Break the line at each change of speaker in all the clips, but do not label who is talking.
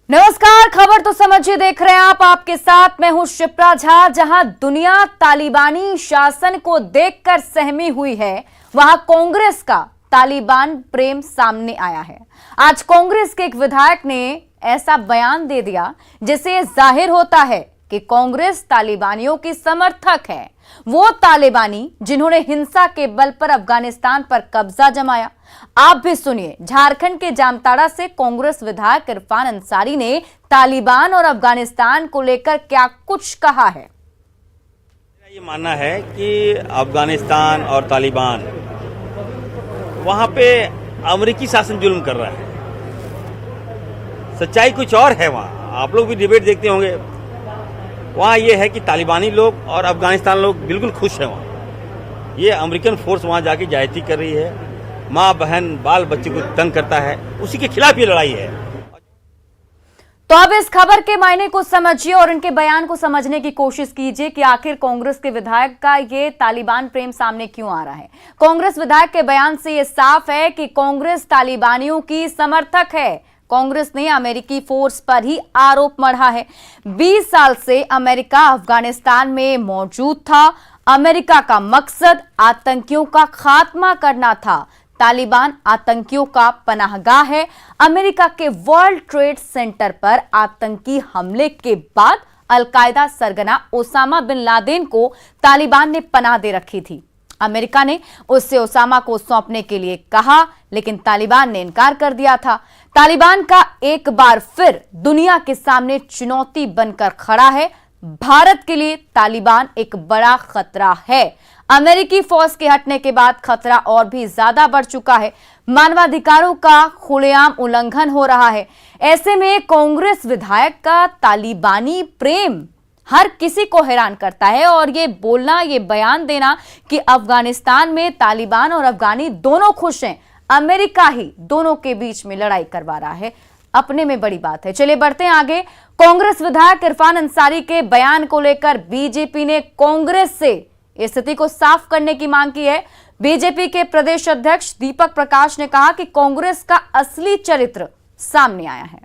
नमस्कार, खबर तो समझिए देख रहे हैं आप। आपके साथ मैं हूं शिप्रा झा। जहां दुनिया तालिबानी शासन को देखकर सहमी हुई है, वहां कांग्रेस का तालिबान प्रेम सामने आया है। आज कांग्रेस के एक विधायक ने ऐसा बयान दे दिया जिससे जाहिर होता है कि कांग्रेस तालिबानियों की समर्थक है। वो तालिबानी जिन्होंने हिंसा के बल पर अफगानिस्तान पर कब्जा जमाया। आप भी सुनिए, झारखंड के जामताड़ा से कांग्रेस विधायक इरफान अंसारी ने तालिबान और अफगानिस्तान को लेकर क्या कुछ कहा है।
मेरा ये मानना है कि अफगानिस्तान और तालिबान वहां पे अमेरिकी शासन जुल्म कर रहा है। सच्चाई कुछ और है। वहां आप लोग भी डिबेट देखते होंगे। वहां ये है कि तालिबानी लोग और अफगानिस्तान लोग बिल्कुल खुश हैं। वहां ये अमेरिकन फोर्स वहां जाके ज्यादती कर रही है, माँ बहन बाल बच्चे को तंग करता है, उसी के खिलाफ ये लड़ाई है।
तो अब इस खबर के मायने को समझिए और इनके बयान को समझने की कोशिश कीजिए कि आखिर कांग्रेस के विधायक का ये तालिबान प्रेम सामने क्यों आ रहा है। कांग्रेस विधायक के बयान से ये साफ है कि कांग्रेस तालिबानियों की समर्थक है। कांग्रेस ने अमेरिकी फोर्स पर ही आरोप मढ़ा है। 20 साल से अमेरिका अफगानिस्तान में मौजूद था। अमेरिका का मकसद आतंकियों का खात्मा करना था। तालिबान आतंकियों का पनाहगाह है। अमेरिका के वर्ल्ड ट्रेड सेंटर पर आतंकी हमले के बाद अलकायदा सरगना ओसामा बिन लादेन को तालिबान ने पनाह दे रखी थी। अमेरिका ने उससे ओसामा को सौंपने के लिए कहा, लेकिन तालिबान ने इनकार कर दिया था। तालिबान का एक बार फिर दुनिया के सामने चुनौती बनकर खड़ा है। भारत के लिए तालिबान एक बड़ा खतरा है। अमेरिकी फौज के हटने के बाद खतरा और भी ज्यादा बढ़ चुका है। मानवाधिकारों का खुलेआम उल्लंघन हो रहा है। ऐसे में कांग्रेस विधायक का तालिबानी प्रेम हर किसी को हैरान करता है और ये बोलना, ये बयान देना कि अफगानिस्तान में तालिबान और अफगानी दोनों खुश हैं, अमेरिका ही दोनों के बीच में लड़ाई करवा रहा है, अपने में बड़ी बात है। चलिए बढ़ते हैं आगे। कांग्रेस विधायक इरफान अंसारी के बयान को लेकर बीजेपी ने कांग्रेस से स्थिति को साफ करने की मांग की है। बीजेपी के प्रदेश अध्यक्ष दीपक प्रकाश ने कहा कि कांग्रेस का असली चरित्र सामने आया है।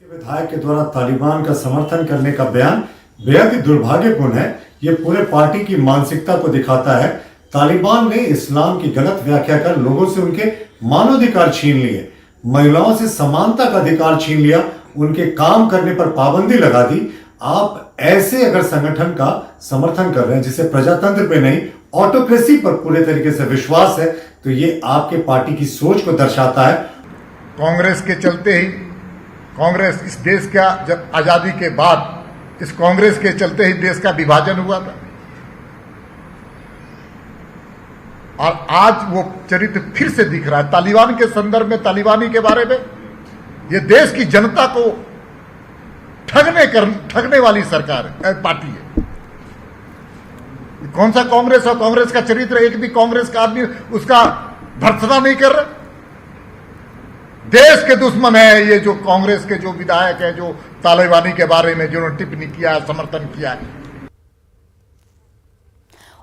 विधायक के द्वारा तालिबान का समर्थन करने का बयान बेहद ही दुर्भाग्यपूर्ण है। ये पूरे पार्टी की मानसिकता को दिखाता है। तालिबान ने इस्लाम की गलत व्याख्या कर लोगों से उनके मानवाधिकार छीन लिए, महिलाओं से समानता का अधिकार छीन लिया, उनके काम करने पर पाबंदी लगा दी। आप ऐसे अगर संगठन का समर्थन कर रहे हैं जिसे प्रजातंत्र पे नहीं ऑटोक्रेसी पर पूरे तरीके से विश्वास है, तो ये आपके पार्टी की सोच को दर्शाता है।
कांग्रेस के चलते ही कांग्रेस इस देश का जब आजादी के बाद इस कांग्रेस के चलते ही देश का विभाजन हुआ था और आज वो चरित्र फिर से दिख रहा है। तालिबान के संदर्भ में, तालिबानी के बारे में, ये देश की जनता को ठगने वाली सरकार है, पार्टी है। कौन सा कांग्रेस और कांग्रेस का चरित्र, एक भी कांग्रेस का आदमी उसका भर्त्सना नहीं कर रहा। देश के दुश्मन है ये जो कांग्रेस के जो विधायक है, जो तालिबानी के बारे में जिन्होंने टिप्पणी किया है, समर्थन किया है।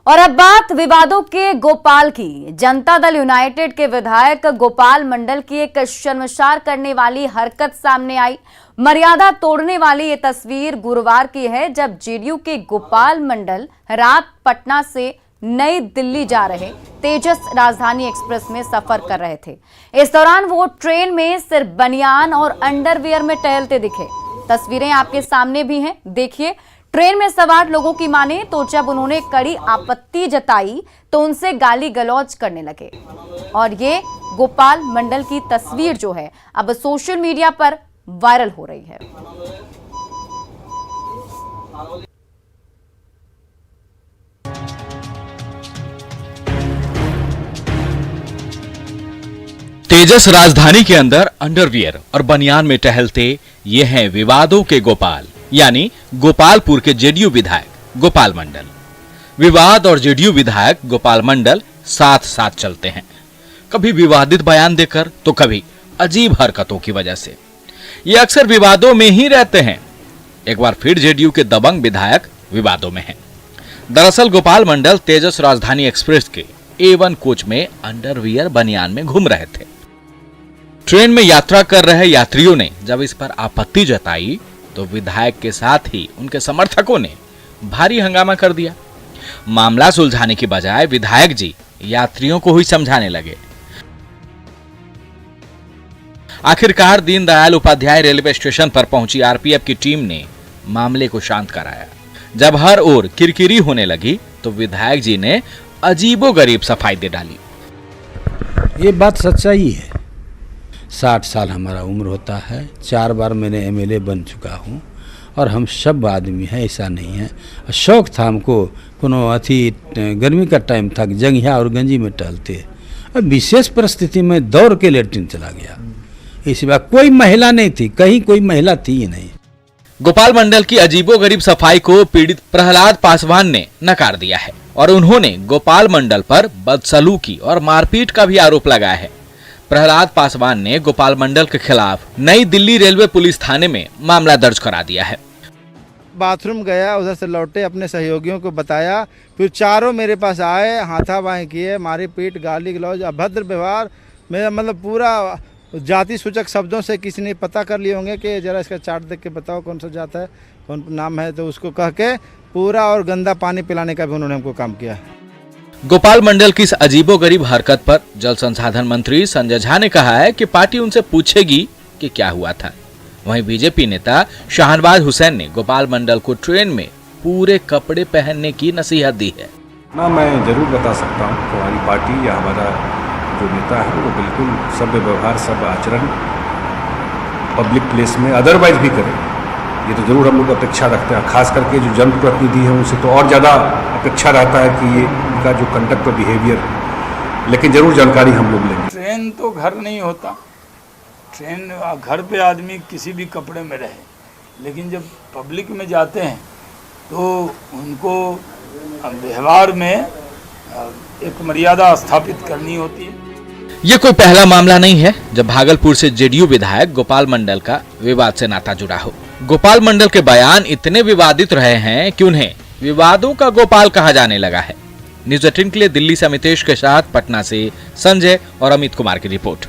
और अब बात विवादों के गोपाल की। जनता दल यूनाइटेड के विधायक गोपाल मंडल की एक शर्मसार करने वाली हरकत सामने आई। मर्यादा तोड़ने वाली ये तस्वीर गुरुवार की है, जब जेडीयू के गोपाल मंडल रात पटना से नई दिल्ली जा रहे तेजस राजधानी एक्सप्रेस में सफर कर रहे थे। इस दौरान वो ट्रेन में सिर्फ बनियान और अंडरवियर में टहलते दिखे। तस्वीरें आपके सामने भी हैं, देखिए। ट्रेन में सवार लोगों की माने तो जब उन्होंने कड़ी आपत्ति जताई तो उनसे गाली गलौज करने लगे। और ये गोपाल मंडल की तस्वीर जो है अब सोशल मीडिया पर वायरल हो रही है।
तेजस राजधानी के अंदर अंडरवियर और बनियान में टहलते ये हैं विवादों के गोपाल, यानी गोपालपुर के जेडीयू विधायक गोपाल मंडल। विवाद और जेडीयू विधायक गोपाल मंडल साथ साथ चलते हैं, कभी विवादित बयान देकर तो कभी अजीब हरकतों की वजह से। ये अक्सर विवादों में ही रहते हैं। एक बार फिर जेडीयू के दबंग विधायक विवादों में हैं। दरअसल गोपाल मंडल तेजस राजधानी एक्सप्रेस के A1 कोच में अंडरवियर बनियान में घूम रहे थे। ट्रेन में यात्रा कर रहे यात्रियों ने जब इस पर आपत्ति जताई तो विधायक के साथ ही उनके समर्थकों ने भारी हंगामा कर दिया। मामला सुलझाने की बजाय विधायक जी यात्रियों को ही समझाने लगे। आखिरकार दीनदयाल उपाध्याय रेलवे स्टेशन पर पहुंची आरपीएफ की टीम ने मामले को शांत कराया। जब हर ओर किरकिरी होने लगी तो विधायक जी ने अजीबोगरीब सफाई दे डाली।
ये बात सच्चाई है। 60 साल हमारा उम्र होता है, 4 बार मैंने एमएलए बन चुका हूँ और हम सब आदमी हैं, ऐसा नहीं है। शौक था हमको, कोनो अथी गर्मी का टाइम था, जंघिया और गंजी में टहलते। अब विशेष परिस्थिति में दौड़ के लेट्रिन चला गया। इसी बात कोई महिला नहीं थी, कहीं कोई महिला थी ही नहीं।
गोपाल मंडल की अजीबोगरीब सफाई को पीड़ित प्रहलाद पासवान ने नकार दिया है और उन्होंने गोपाल मंडल पर बदसलूकी और मारपीट का भी आरोप लगाया है। प्रहलाद पासवान ने गोपाल मंडल के खिलाफ नई दिल्ली रेलवे पुलिस थाने में मामला दर्ज करा दिया है।
बाथरूम गया, उधर से लौटे, अपने सहयोगियों को बताया, फिर चारों मेरे पास आए, हाथापाई किए, मारी पीट, गाली गलौज, अभद्र व्यवहार। मेरा मतलब पूरा जाति सूचक शब्दों से किसी ने पता कर लिए होंगे कि जरा इसका चार्ट देख के बताओ कौन सा जात है, कौन नाम है, तो उसको कह के पूरा और गंदा पानी पिलाने का भी उन्होंने हमको काम किया।
गोपाल मंडल की इस अजीबोगरीब हरकत पर जल संसाधन मंत्री संजय झा ने कहा है कि पार्टी उनसे पूछेगी कि क्या हुआ था। वहीं बीजेपी नेता शाहनवाज हुसैन ने गोपाल मंडल को ट्रेन में पूरे कपड़े पहनने की नसीहत दी है।
ना मैं जरूर बता सकता हूँ, हमारी पार्टी या हमारा जो नेता है वो बिल्कुल सभ्य व्यवहार, सब आचरण पब्लिक प्लेस में अदरवाइज भी करे, ये तो जरूर हम लोग अपेक्षा रखते हैं। खास करके जो जनप्रतिनिधि है उनसे तो और ज़्यादा अपेक्षा रहता है कि ये उनका जो कंडक्ट और बिहेवियर, लेकिन जरूर जानकारी हम लोग लेंगे।
ट्रेन तो घर नहीं होता, ट्रेन घर पे आदमी किसी भी कपड़े में रहे, लेकिन जब पब्लिक में जाते हैं तो उनको व्यवहार में एक मर्यादा स्थापित करनी होती है।
ये कोई पहला मामला नहीं है जब भागलपुर से जेडीयू विधायक गोपाल मंडल का विवाद से नाता जुड़ा हो। गोपाल मंडल के बयान इतने विवादित रहे हैं कि उन्हें विवादों का गोपाल कहा जाने लगा है। न्यूज़ 18 के लिए दिल्ली से अमितेश के साथ पटना से संजय और अमित कुमार की रिपोर्ट।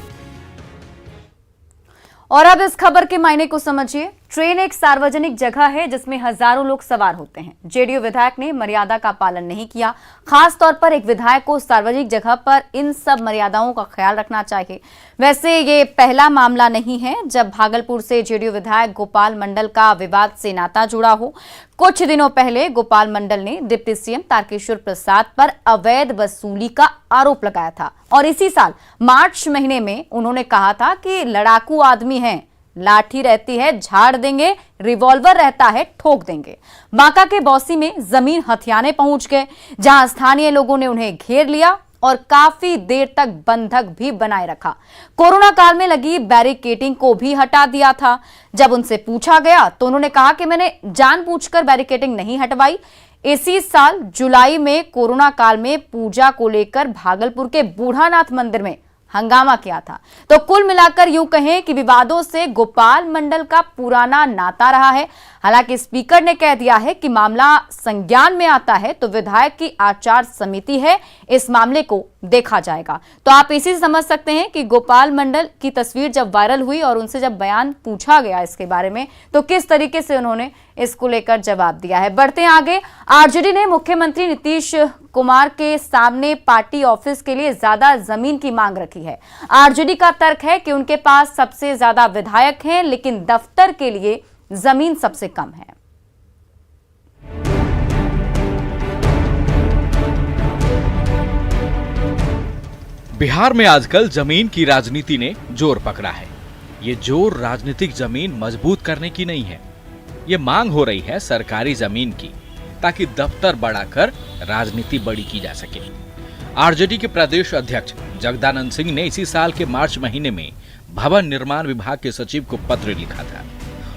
और अब इस खबर के मायने को समझिए। ट्रेन एक सार्वजनिक जगह है जिसमें हजारों लोग सवार होते हैं। जेडीयू विधायक ने मर्यादा का पालन नहीं किया। खास तौर पर एक विधायक को सार्वजनिक जगह पर इन सब मर्यादाओं का ख्याल रखना चाहिए। वैसे ये पहला मामला नहीं है जब भागलपुर से जेडीयू विधायक गोपाल मंडल का विवाद से नाता जुड़ा हो। कुछ दिनों पहले गोपाल मंडल ने डिप्टी सीएम तारकेश्वर प्रसाद पर अवैध वसूली का आरोप लगाया था और इसी साल मार्च महीने में उन्होंने कहा था कि लड़ाकू आदमी हैं, लाठी रहती है झाड़ देंगे, रिवॉल्वर रहता है ठोक देंगे। बांका के बौसी में जमीन हथियाने पहुंच गए, जहां स्थानीय लोगों ने उन्हें घेर लिया और काफी देर तक बंधक भी बनाए रखा। कोरोना काल में लगी बैरिकेडिंग को भी हटा दिया था। जब उनसे पूछा गया तो उन्होंने कहा कि मैंने जानबूझकर बैरिकेडिंग नहीं हटवाई। इसी साल जुलाई में कोरोना काल में पूजा को लेकर भागलपुर के बूढ़ानाथ मंदिर में हंगामा किया था। तो कुल मिलाकर यूं कहें कि विवादों से गोपाल मंडल का पुराना नाता रहा है। हालांकि स्पीकर ने कह दिया है कि मामला संज्ञान में आता है तो विधायक की आचार समिति है, इस मामले को देखा जाएगा। तो आप इसी से समझ सकते हैं कि गोपाल मंडल की तस्वीर जब वायरल हुई और उनसे जब बयान पूछा गया इसके बारे में तो किस तरीके से उन्होंने इसको लेकर जवाब दिया है। बढ़ते हैं आगे। आरजेडी ने मुख्यमंत्री नीतीश कुमार के सामने पार्टी ऑफिस के लिए ज्यादा जमीन की मांग रखी है। आरजेडी का तर्क है कि उनके पास सबसे ज्यादा विधायक हैं लेकिन दफ्तर के लिए जमीन सबसे कम है।
बिहार में आजकल जमीन की राजनीति ने जोर पकड़ा है। ये जोर राजनीतिक जमीन मजबूत करने की नहीं है, ये मांग हो रही है सरकारी जमीन की, ताकि दफ्तर बढ़ाकर राजनीति बड़ी की जा सके। आरजेडी के प्रदेश अध्यक्ष जगदानंद सिंह ने इसी साल के मार्च महीने में भवन निर्माण विभाग के सचिव को पत्र लिखा था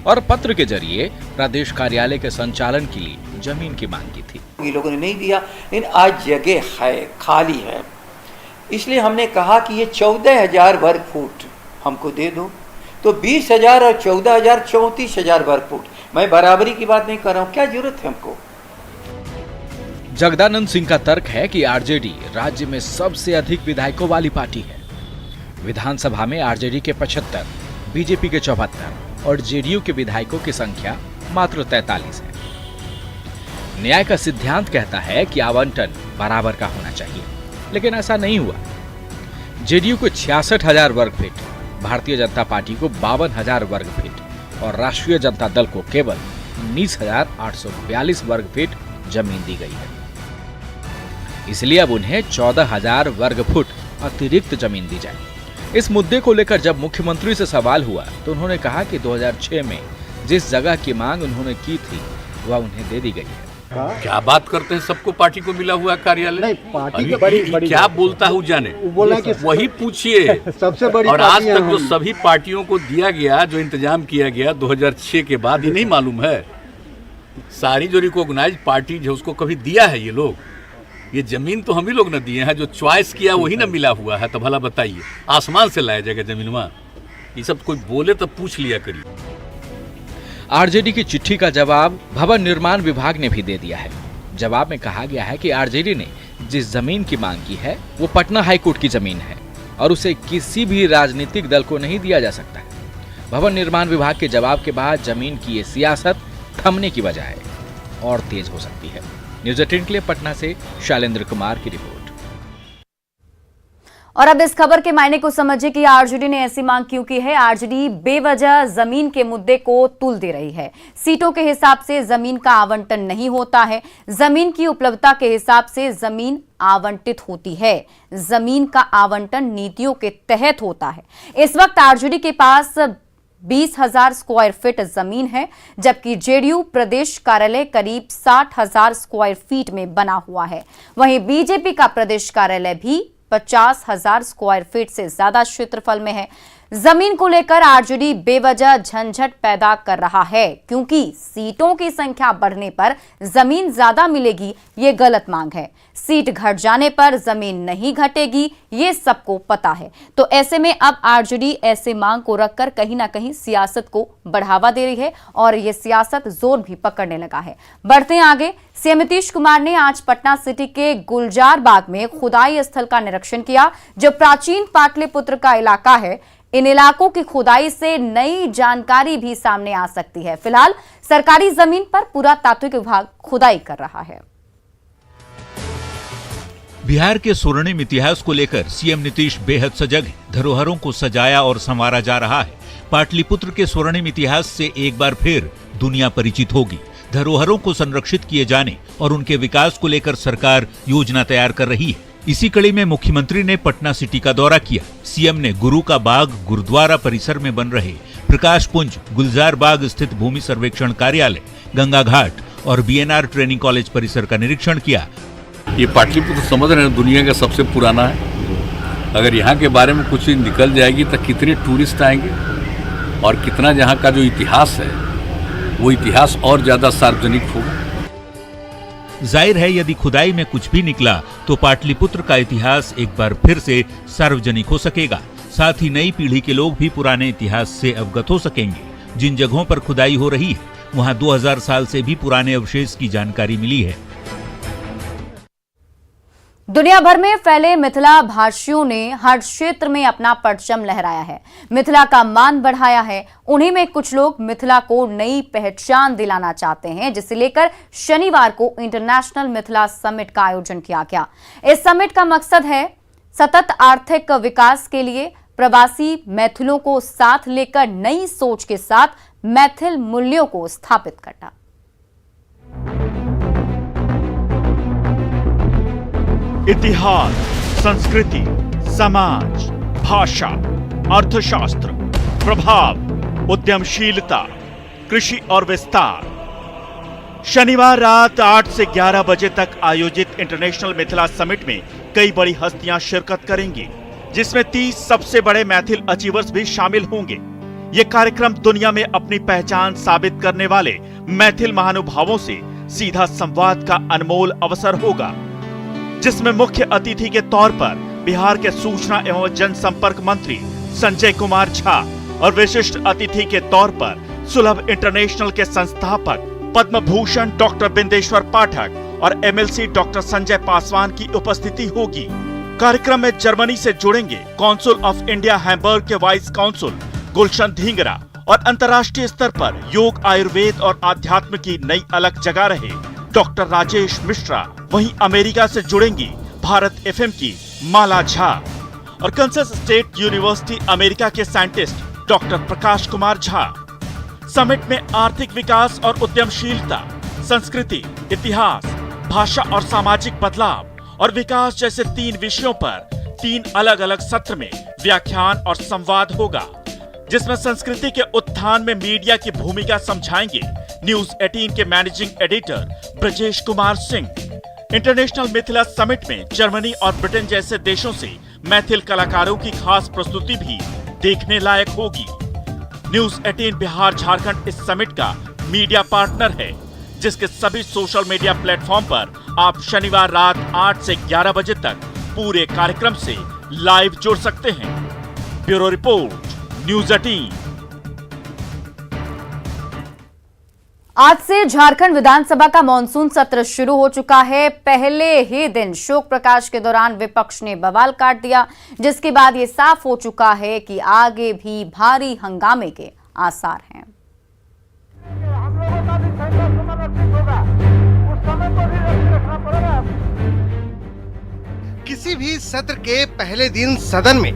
और पत्र के जरिए प्रदेश कार्यालय के संचालन के लिए जमीन की मांग की थी।
ये लोगों ने नहीं दिया, लेकिन आज जगह है, खाली है, इसलिए हमने कहा कि ये 14,000 वर्ग फुट हमको दे दो। तो 20,000 और 14,000 34,000 वर्ग फुट। मैं बराबरी की बात नहीं कर रहा हूँ, क्या जरूरत है हमको।
जगदानंद सिंह का तर्क है कि आरजेडी राज्य में सबसे अधिक विधायकों वाली पार्टी है। विधानसभा में आरजेडी के 75, बीजेपी के 74 और जेडीयू के विधायकों की संख्या मात्र 43 है। न्याय का सिद्धांत कहता है कि आवंटन बराबर का होना चाहिए, लेकिन ऐसा नहीं हुआ। जेडीयू को 66,000 वर्ग फीट, भारतीय जनता पार्टी को 52,000 वर्ग फीट और राष्ट्रीय जनता दल को केवल 19,842 वर्ग फीट जमीन दी गई है। इसलिए अब उन्हें 14,000 वर्ग फुट अतिरिक्त जमीन दी जाए। इस मुद्दे को लेकर जब मुख्यमंत्री से सवाल हुआ तो उन्होंने कहा कि 2006 में जिस जगह की मांग उन्होंने की थी वह उन्हें दे दी गई है।
क्या बात करते हैं, सबको पार्टी को मिला हुआ कार्यालय।
नहीं, पार्टी तो बड़ी
क्या बोलता हूँ जाने,
बोला कि
वही पूछिए।
सबसे बड़ी
और आज तक जो सभी पार्टियों को दिया गया, जो इंतजाम किया गया 2006 के बाद, ये नहीं मालूम है। सारी जो रिकॉग्नाइज पार्टी जो उसको कभी दिया है ये लोग, ये जमीन तो हम ही लोग न दिए हैं, जो चॉइस किया वही न मिला हुआ है। तो भला बताइए, आसमान से लाया जाएगा जमीन वहाँ? ये सब कोई बोले तो पूछ लिया करिए।
आरजेडी की चिट्ठी का जवाब भवन निर्माण विभाग ने भी दे दिया है। जवाब में कहा गया है कि आरजेडी ने जिस जमीन की मांग की है वो पटना हाईकोर्ट की जमीन है और उसे किसी भी राजनीतिक दल को नहीं दिया जा सकता है। भवन निर्माण विभाग के जवाब के बाद जमीन की ये सियासत थमने की बजाय और तेज हो सकती है। न्यूज़ 18 के लिए पटना से शैलेंद्र कुमार की रिपोर्ट।
और अब इस खबर के मायने को समझिए कि आरजेडी ने ऐसी मांग क्यों की है। आरजेडी बेवजह जमीन के मुद्दे को तुल दे रही है। सीटों के हिसाब से जमीन का आवंटन नहीं होता है, जमीन की उपलब्धता के हिसाब से जमीन आवंटित होती है। जमीन का आवंटन नीतियों के तहत होता है। इस वक्त आरजेडी के पास 20,000 स्क्वायर फीट जमीन है, जबकि जेडीयू प्रदेश कार्यालय करीब 60,000 स्क्वायर फीट में बना हुआ है। वहीं बीजेपी का प्रदेश कार्यालय भी 50,000 स्क्वायर फीट से ज्यादा क्षेत्रफल में है। जमीन को लेकर आरजेडी बेवजह झंझट पैदा कर रहा है, क्योंकि सीटों की संख्या बढ़ने पर जमीन ज्यादा मिलेगी, ये गलत मांग है। सीट घट जाने पर जमीन नहीं घटेगी, ये सबको पता है। तो ऐसे में अब आरजेडी ऐसे मांग को रखकर कहीं ना कहीं सियासत को बढ़ावा दे रही है और ये सियासत जोर भी पकड़ने लगा है। बढ़ते हैं आगे। सीएम नीतीश कुमार ने आज पटना सिटी के गुलजार बाग में खुदाई स्थल का निरीक्षण किया, जो प्राचीन पाटलिपुत्र का इलाका है। इन इलाकों की खुदाई से नई जानकारी भी सामने आ सकती है। फिलहाल सरकारी जमीन पर पुरातात्विक विभाग खुदाई कर रहा है।
बिहार के स्वर्णिम इतिहास को लेकर सीएम नीतीश बेहद सजग है। धरोहरों को सजाया और संवारा जा रहा है। पाटलिपुत्र के स्वर्णिम इतिहास से एक बार फिर दुनिया परिचित होगी। धरोहरों को संरक्षित किए जाने और उनके विकास को लेकर सरकार योजना तैयार कर रही है। इसी कड़ी में मुख्यमंत्री ने पटना सिटी का दौरा किया। सीएम ने गुरु का बाग गुरुद्वारा परिसर में बन रहे प्रकाश पुंज, गुलजार बाग स्थित भूमि सर्वेक्षण कार्यालय, गंगा घाट और बीएनआर ट्रेनिंग कॉलेज परिसर का निरीक्षण किया।
ये पाटलिपुत्र समझ रहे हैं दुनिया का सबसे पुराना है। अगर यहाँ के बारे में कुछ निकल जाएगी तो कितने टूरिस्ट आएंगे और कितना यहाँ का जो इतिहास है वो इतिहास और ज्यादा सार्वजनिक होगा।
जाहिर है यदि खुदाई में कुछ भी निकला तो पाटलिपुत्र का इतिहास एक बार फिर से सार्वजनिक हो सकेगा। साथ ही नई पीढ़ी के लोग भी पुराने इतिहास से अवगत हो सकेंगे। जिन जगहों पर खुदाई हो रही है वहां 2000 साल से भी पुराने अवशेष की जानकारी मिली है।
दुनिया भर में फैले मिथिला भाषियों ने हर क्षेत्र में अपना परचम लहराया है, मिथिला का मान बढ़ाया है। उन्हीं में कुछ लोग मिथिला को नई पहचान दिलाना चाहते हैं, जिसे लेकर शनिवार को इंटरनेशनल मिथिला समिट का आयोजन किया गया। इस समिट का मकसद है सतत आर्थिक विकास के लिए प्रवासी मैथिलों को साथ लेकर नई सोच के साथ मैथिल मूल्यों को स्थापित करना।
इतिहास, संस्कृति, समाज, भाषा, अर्थशास्त्र, प्रभाव, उद्यमशीलता, कृषि और विस्तार। शनिवार रात 8 से 11 बजे तक आयोजित इंटरनेशनल मिथिला समिट में कई बड़ी हस्तियां शिरकत करेंगी, जिसमें 30 सबसे बड़े मैथिल अचीवर्स भी शामिल होंगे। ये कार्यक्रम दुनिया में अपनी पहचान साबित करने वाले मैथिल महानुभावों से सीधा संवाद का अनमोल अवसर होगा, जिसमें मुख्य अतिथि के तौर पर बिहार के सूचना एवं जनसंपर्क मंत्री संजय कुमार झा और विशिष्ट अतिथि के तौर पर सुलभ इंटरनेशनल के संस्थापक पद्म भूषण डॉक्टर बिंदेश्वर पाठक और एमएलसी डॉक्टर संजय पासवान की उपस्थिति होगी। कार्यक्रम में जर्मनी से जुड़ेंगे कॉन्सुल ऑफ इंडिया हैम्बर्ग के वाइस काउंसिल गुलशन ढींगरा और अंतर्राष्ट्रीय स्तर पर योग, आयुर्वेद और अध्यात्म की नई अलग जगह रहे डॉक्टर राजेश मिश्रा। वहीं अमेरिका से जुड़ेंगी भारत एफएम की माला झा और कंसस स्टेट यूनिवर्सिटी अमेरिका के scientist doctor Prakash Kumar Jha. Summit में आर्थिक विकास और उद्यमशीलता, संस्कृति, इतिहास, भाषा और सामाजिक बदलाव और विकास जैसे 3 विषयों पर 3 अलग अलग सत्र में व्याख्यान और संवाद होगा, जिसमें संस्कृति के उत्थान में मीडिया की भूमिका समझाएंगे न्यूज 18 के managing editor Brajesh Kumar Singh. International Mithila summit में जर्मनी और ब्रिटेन जैसे देशों से मैथिल कलाकारों की खास प्रस्तुति भी देखने लायक होगी। न्यूज 18 बिहार झारखंड इस समिट का मीडिया पार्टनर है, जिसके सभी सोशल मीडिया प्लेटफॉर्म पर आप शनिवार रात 8 से 11 बजे तक पूरे कार्यक्रम से लाइव जुड़ सकते हैं। Bureau report, news 18।
आज से झारखंड विधानसभा का मॉनसून सत्र शुरू हो चुका है। पहले ही दिन शोक प्रकाश के दौरान विपक्ष ने बवाल काट दिया, जिसके बाद ये साफ हो चुका है कि आगे भी भारी हंगामे के आसार हैं।
किसी भी सत्र के पहले दिन सदन में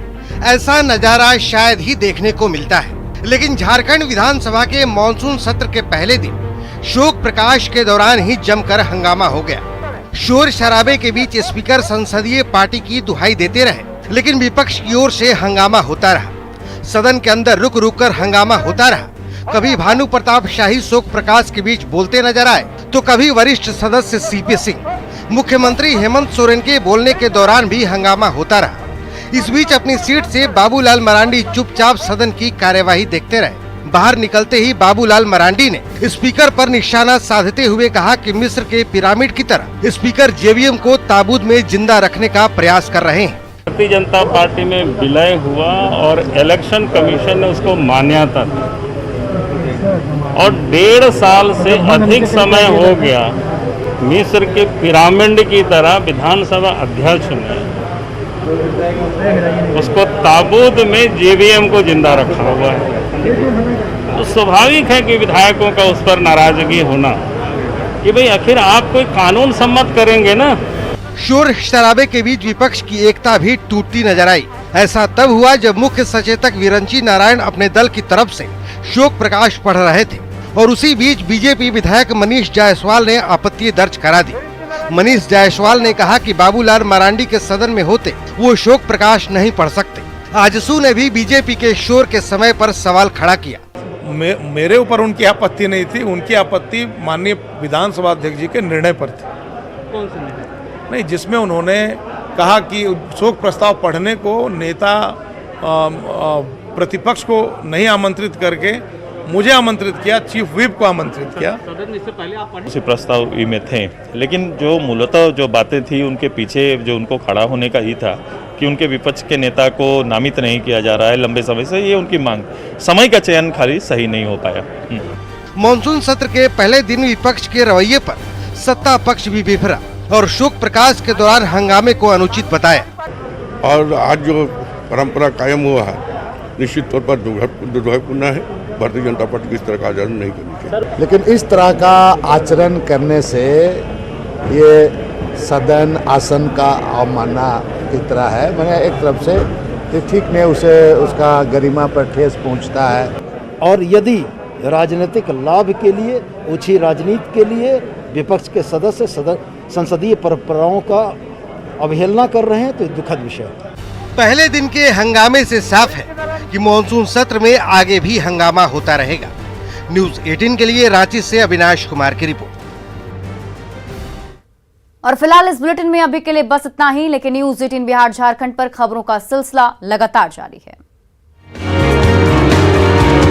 ऐसा नजारा शायद ही देखने को मिलता है, लेकिन झारखंड विधानसभा के मॉनसून सत्र के पहले दिन शोक प्रकाश के दौरान ही जमकर हंगामा हो गया। शोर शराबे के बीच स्पीकर संसदीय पार्टी की दुहाई देते रहे, लेकिन विपक्ष की ओर से हंगामा होता रहा। सदन के अंदर रुक रुक कर हंगामा होता रहा। कभी भानु प्रताप शाही शोक प्रकाश के बीच बोलते नजर आए, तो कभी वरिष्ठ सदस्य सीपी सिंह। मुख्यमंत्री हेमंत सोरेन के बोलने के दौरान भी हंगामा होता रहा। इस बीच अपनी सीट से बाबूलाल मरांडी चुपचाप सदन की कार्यवाही देखते रहे। बाहर निकलते ही बाबूलाल मरांडी ने स्पीकर पर निशाना साधते हुए कहा कि मिस्र के पिरामिड की तरह स्पीकर जेवीएम को ताबूत में जिंदा रखने का प्रयास कर रहे हैं।
भारतीय जनता पार्टी में विलय हुआ और इलेक्शन कमीशन ने उसको मान्यता दी और 1.5 साल से अधिक समय हो गया मिस्र के पिरामिड की तरह विधानसभा अध्यक्ष ने उसको ताबूत में जेवीएम को जिंदा रखा हुआ है। तो स्वाभाविक है कि विधायकों का उस पर नाराजगी होना कि भाई आखिर आप कोई कानून सम्मत करेंगे ना।
शोर शराबे के बीच विपक्ष की एकता भी टूटती नजर आई। ऐसा तब हुआ जब मुख्य सचेतक विरंची नारायण अपने दल की तरफ से शोक प्रकाश पढ़ रहे थे और उसी बीच बीजेपी विधायक मनीष जायसवाल ने आपत्ति दर्ज करा दी। मनीष जायसवाल ने कहा कि बाबूलाल मरांडी के सदन में होते वो शोक प्रकाश नहीं पढ़ सकते। आजसू ने भी बीजेपी के शोर के समय पर सवाल खड़ा किया।
मेरे ऊपर उनकी आपत्ति नहीं थी, उनकी आपत्ति माननीय विधानसभा अध्यक्ष जी के निर्णय पर थी।
कौन सा निर्णय?
नहीं, जिसमें उन्होंने कहा कि शोक प्रस्ताव पढ़ने को नेता प्रतिपक्ष को नहीं आमंत्रित करके मुझे आमंत्रित किया, चीफ व्हिप को आमंत्रित किया।
इससे पहले आप उसी प्रस्ताव में थे, लेकिन जो मूलतः जो बातें थी उनके पीछे जो उनको खड़ा होने का ही था कि उनके विपक्ष के नेता को नामित नहीं किया जा रहा है लंबे समय से, ये उनकी मांग। समय का चयन खाली सही नहीं हो पाया।
मॉनसून सत्र के पहले दिन विपक्ष के रवैये पर सत्ता पक्ष भी बिफरा और शोक प्रकाश के दौरान हंगामे को अनुचित बताया।
और आज जो परंपरा कायम हुआ है निश्चित तौर पर दुर्भाग्यपूर्ण है। भारतीय जनता पार्टी की इस तरह का आचरण नहीं करनी चाहिए।
लेकिन इस तरह का आचरण करने से ये सदन आसन का अवमानना की तरह है। मैंने एक तरफ से ये ठीक नहीं, उसे उसका गरिमा पर ठेस पहुंचता है।
और यदि राजनीतिक लाभ के लिए, ऊंची राजनीति के लिए विपक्ष के सदस्य संसदीय परंपराओं का अवहेलना कर रहे हैं तो दुखद विषय है।
पहले दिन के हंगामे से साफ है कि मॉनसून सत्र में आगे भी हंगामा होता रहेगा। न्यूज 18 के लिए रांची से अविनाश कुमार की रिपोर्ट।
और फिलहाल इस बुलेटिन में अभी के लिए बस इतना ही, लेकिन न्यूज 18 बिहार झारखंड पर खबरों का सिलसिला लगातार जारी है।